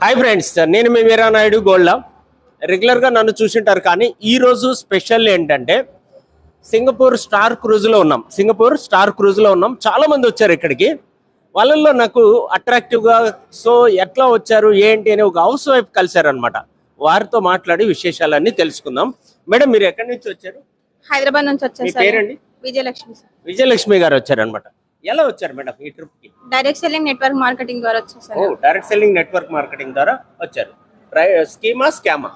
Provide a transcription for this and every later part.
Hi friends, నేను మీ వీరా Naidu gold. రెగ్యులర్గా నన్ను చూసింటారు, కానీ ఈరోజు స్పెషల్ ఏంటంటే సింగపూర్ స్టార్ క్రూజ్లో ఉన్నాం. చాలామంది వచ్చారు ఇక్కడికి. వాళ్ళల్లో నాకు అట్రాక్టివ్గా సో ఎట్లా వచ్చారు ఏంటి అని ఒక హౌస్ వైఫ్ కలిశారనమాట. వారితో మాట్లాడి విశేషాలన్నీ తెలుసుకుందాం. మేడం, మీరు ఎక్కడి నుంచి వచ్చారు? హైదరాబాద్ నుంచి వచ్చారు. పేరండి? విజయలక్ష్మి. విజయలక్ష్మి గారు వచ్చారనమాట. ఎలా వచ్చారు మేడం ఈ ట్రిప్ కి? డైరెక్ట్ సెల్లింగ్ నెట్వర్క్ మార్కెటింగ్ ద్వారా వచ్చేసారు. డైరెక్ట్ సెల్లింగ్ నెట్వర్క్ మార్కెటింగ్ ద్వారా వచ్చారు. స్కామా?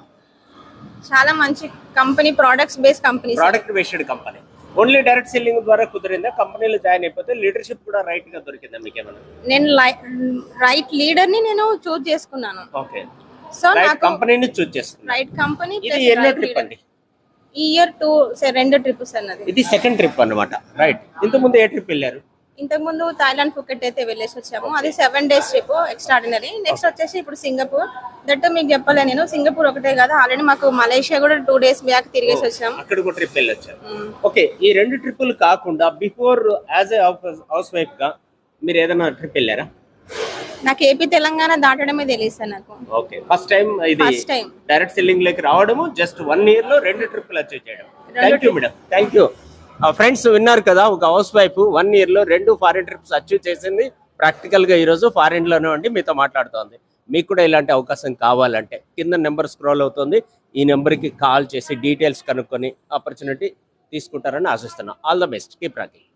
చాలా మంచి company, products based company, product based company. Only direct selling ద్వారా కుదిరిందా? కంపెనీలో జాయిన్ అయిపోతే లీడర్షిప్ కూడా రైట్ గా దొరికిందా మీకేమైనా? నేను రైట్ లీడర్ ని నేను చూస్ చేసుకున్నాను. ఓకే, సో నాకు కంపెనీని చూస్ చేసుకున్నాను. Right company. ఇది ఎన్నో ట్రిప్ అండి? ఈ ఇయర్ రెండు ట్రిప్స్ అన్నది. ఇది సెకండ్ ట్రిప్ అన్నమాట. రైట్. ఇంత ముందు ఏ ట్రిప్ వెళ్ళారు? ఇంతకు ముందు థాయిలాండ్, ఫుకెట్ అయితే వెళ్ళేసి వచ్చాము. అది 7 days ట్రిప్ ఎక్స్ట్రాడినరీ. నెక్స్ట్ వచ్చేసి ఇప్పుడు సింగపూర్. దట్ మీకు చెప్పలే, నేను సింగపూర్ ఒకటే కదా, ఆల్రెడీ మాకు మలేషియా కూడా 2 days బ్యాక్ తిరిగేసి వచ్చాము. అక్కడ కూడా ట్రిప్ వెళ్ళొచ్చారు. ఓకే, ఈ రెండు ట్రిప్పులు కాకుండా before as a house wife గా మీరు ఏదైనా ట్రిప్ వెళ్ళారా? నాకు ఏపీ తెలంగాణ దాటడమే తెలియదు నాకు. ఓకే, ఫస్ట్ టైం ఇది డైరెక్ట్ సెల్లింగ్ లోకి రావడము. జస్ట్ 1 year లో 2 ట్రిప్పులు అచీవ్ చేయడం. Thank you madam, thank you. Friends, విన్నారు కదా, ఒక హౌస్ వైఫ్ 1 year లో 2 ఫారిన్ ట్రిప్స్ అచీవ్ చేసింది. ప్రాక్టికల్ గా ఈరోజు ఫారిన్ లోనే ఉండి మీతో మాట్లాడుతోంది. మీకు కూడా ఇలాంటి అవకాశం కావాలంటే కింద నెంబర్ స్క్రోల్ అవుతుంది. ఈ నెంబర్కి కాల్ చేసి డీటెయిల్స్ కనుక్కొని ఆపర్చునిటీ తీసుకుంటారని ఆశిస్తున్నాను. All the best, keep rocking.